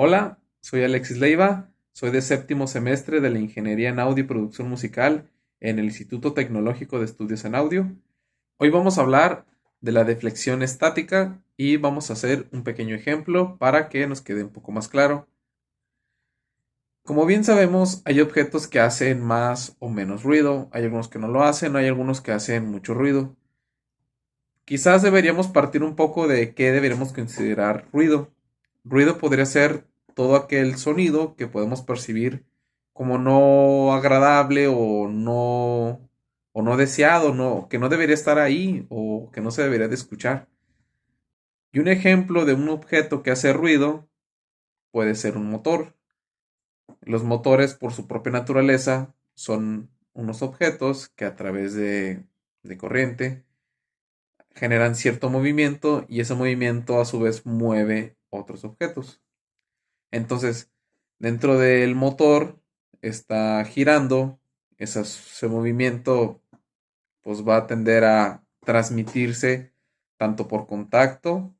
Hola, soy Alexis Leiva, soy de séptimo semestre de la Ingeniería en Audio y Producción Musical en el Instituto Tecnológico de Estudios en Audio. Hoy vamos a hablar de la deflexión estática y vamos a hacer un pequeño ejemplo para que nos quede un poco más claro. Como bien sabemos, hay objetos que hacen más o menos ruido, hay algunos que no lo hacen, hay algunos que hacen mucho ruido. Quizás deberíamos partir un poco de qué deberíamos considerar ruido. Ruido podría ser todo aquel sonido que podemos percibir como no agradable o no deseado, que no debería estar ahí o que no se debería de escuchar. Y un ejemplo de un objeto que hace ruido puede ser un motor. Los motores, por su propia naturaleza, son unos objetos que a través de corriente generan cierto movimiento y ese movimiento a su vez mueve otros objetos. Entonces, dentro del motor está girando, ese movimiento pues va a tender a transmitirse tanto por contacto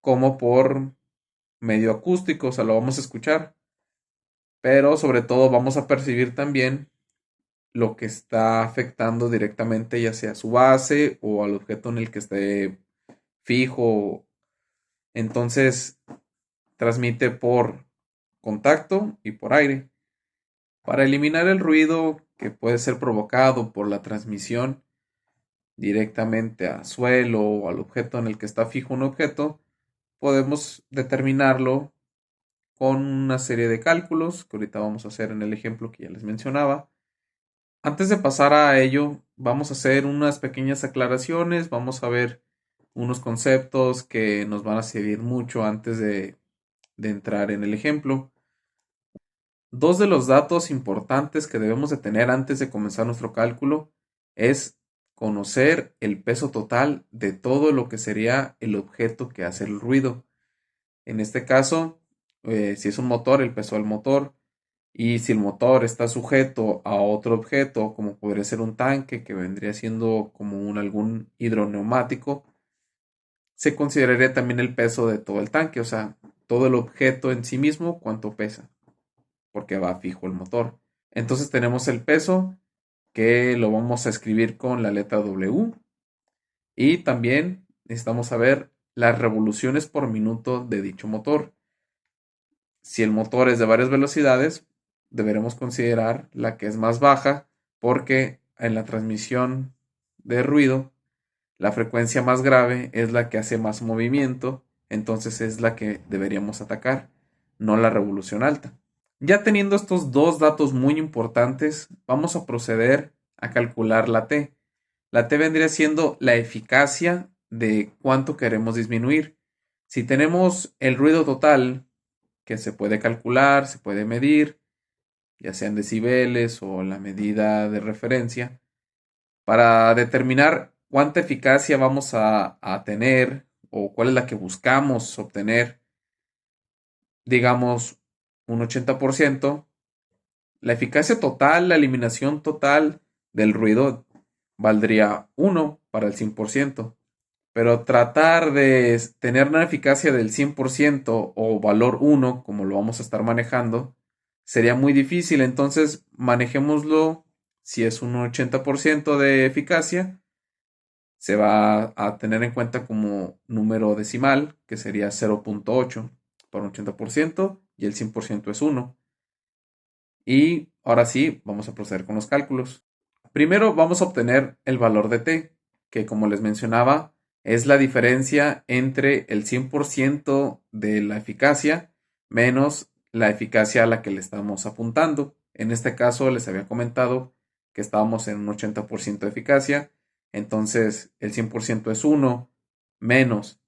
como por medio acústico, o sea, lo vamos a escuchar, pero sobre todo vamos a percibir también lo que está afectando directamente ya sea a su base o al objeto en el que esté fijo. Entonces, transmite por contacto y por aire. Para eliminar el ruido que puede ser provocado por la transmisión directamente a suelo o al objeto en el que está fijo un objeto, podemos determinarlo con una serie de cálculos que ahorita vamos a hacer en el ejemplo que ya les mencionaba. Antes de pasar a ello, vamos a hacer unas pequeñas aclaraciones, vamos a ver unos conceptos que nos van a servir mucho antes de entrar en el ejemplo. Dos de los datos importantes que debemos de tener antes de comenzar nuestro cálculo es conocer el peso total de todo lo que sería el objeto que hace el ruido. En este caso, si es un motor, el peso del motor. Y si el motor está sujeto a otro objeto, como podría ser un tanque, que vendría siendo como algún hidroneumático, se consideraría también el peso de todo el tanque, o sea, todo el objeto en sí mismo, cuánto pesa, porque va fijo el motor. Entonces tenemos el peso que lo vamos a escribir con la letra W y también necesitamos saber las revoluciones por minuto de dicho motor. Si el motor es de varias velocidades, deberemos considerar la que es más baja porque en la transmisión de ruido la frecuencia más grave es la que hace más movimiento, entonces es la que deberíamos atacar, no la revolución alta. Ya teniendo estos dos datos muy importantes, vamos a proceder a calcular la T. La T vendría siendo la eficacia de cuánto queremos disminuir. Si tenemos el ruido total, que se puede calcular, se puede medir, ya sean decibeles o la medida de referencia, para determinar cuánta eficacia vamos a tener o cuál es la que buscamos obtener, digamos un 80%. La eficacia total, la eliminación total del ruido valdría 1 para el 100%. Pero tratar de tener una eficacia del 100% o valor 1, como lo vamos a estar manejando, sería muy difícil. Entonces, manejémoslo. Si es un 80% de eficacia, se va a tener en cuenta como número decimal, que sería 0.8 por un 80% y el 100% es 1. Y ahora sí, vamos a proceder con los cálculos. Primero vamos a obtener el valor de t, que como les mencionaba, es la diferencia entre el 100% de la eficacia menos la eficacia a la que le estamos apuntando. En este caso les había comentado que estábamos en un 80% de eficacia, entonces el 100% es 1 menos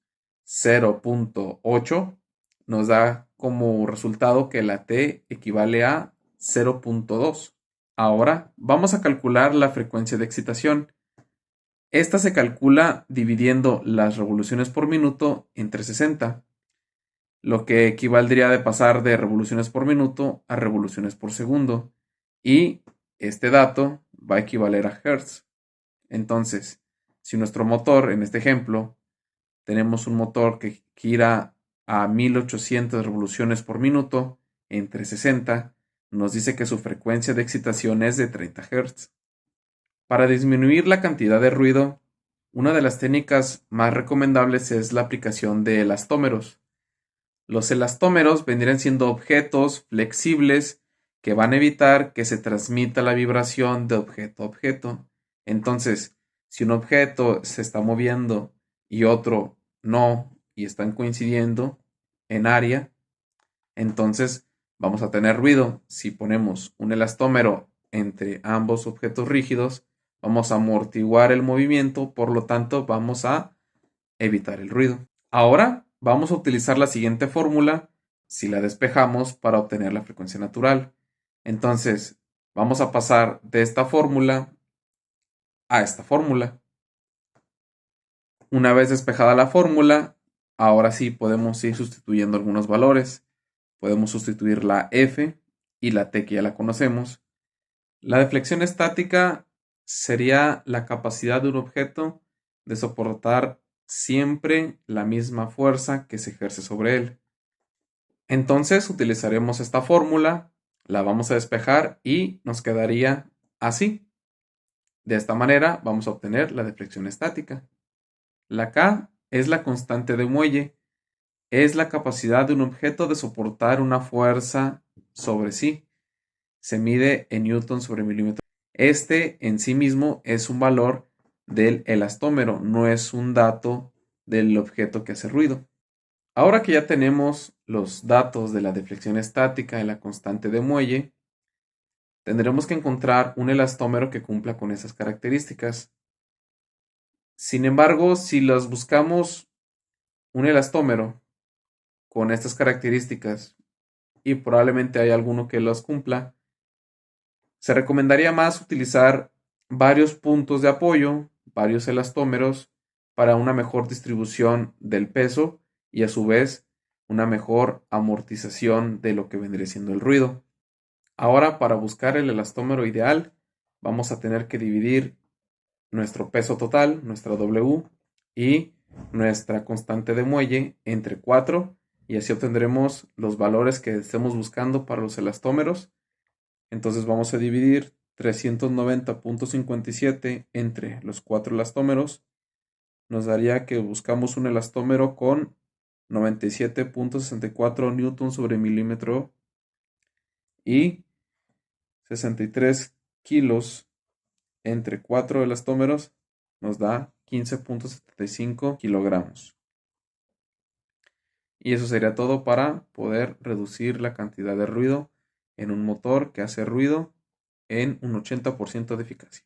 0.8 nos da como resultado que la t equivale a 0.2. Ahora vamos a calcular la frecuencia de excitación. Esta se calcula dividiendo las revoluciones por minuto entre 60, lo que equivaldría de pasar de revoluciones por minuto a revoluciones por segundo. Y este dato va a equivaler a Hertz. Entonces, si nuestro motor, en este ejemplo, tenemos un motor que gira a 1800 revoluciones por minuto entre 60, nos dice que su frecuencia de excitación es de 30 Hz. Para disminuir la cantidad de ruido, una de las técnicas más recomendables es la aplicación de elastómeros. Los elastómeros vendrían siendo objetos flexibles que van a evitar que se transmita la vibración de objeto a objeto. Entonces, si un objeto se está moviendo y otro no, y están coincidiendo en área, entonces vamos a tener ruido. Si ponemos un elastómero entre ambos objetos rígidos, vamos a amortiguar el movimiento, por lo tanto vamos a evitar el ruido. Ahora vamos a utilizar la siguiente fórmula si la despejamos para obtener la frecuencia natural. Entonces vamos a pasar de esta fórmula a esta fórmula. Una vez despejada la fórmula, ahora sí podemos ir sustituyendo algunos valores. Podemos sustituir la F y la T que ya la conocemos. La deflexión estática sería la capacidad de un objeto de soportar siempre la misma fuerza que se ejerce sobre él. Entonces utilizaremos esta fórmula, la vamos a despejar y nos quedaría así. De esta manera vamos a obtener la deflexión estática. La K es la constante de muelle, es la capacidad de un objeto de soportar una fuerza sobre sí. Se mide en newton sobre milímetro. Este en sí mismo es un valor del elastómero, no es un dato del objeto que hace ruido. Ahora que ya tenemos los datos de la deflexión estática y la constante de muelle, tendremos que encontrar un elastómero que cumpla con esas características. Sin embargo, si los buscamos un elastómero con estas características y probablemente hay alguno que los cumpla, se recomendaría más utilizar varios puntos de apoyo, varios elastómeros, para una mejor distribución del peso y a su vez una mejor amortización de lo que vendría siendo el ruido. Ahora, para buscar el elastómero ideal, vamos a tener que dividir nuestro peso total, nuestra W, y nuestra constante de muelle entre 4 y así obtendremos los valores que estemos buscando para los elastómeros. Entonces vamos a dividir 390.57 entre los 4 elastómeros. Nos daría que buscamos un elastómero con 97.64 newton sobre milímetro y 63 kilos entre 4 elastómeros nos da 15.75 kilogramos. Y eso sería todo para poder reducir la cantidad de ruido en un motor que hace ruido en un 80% de eficacia.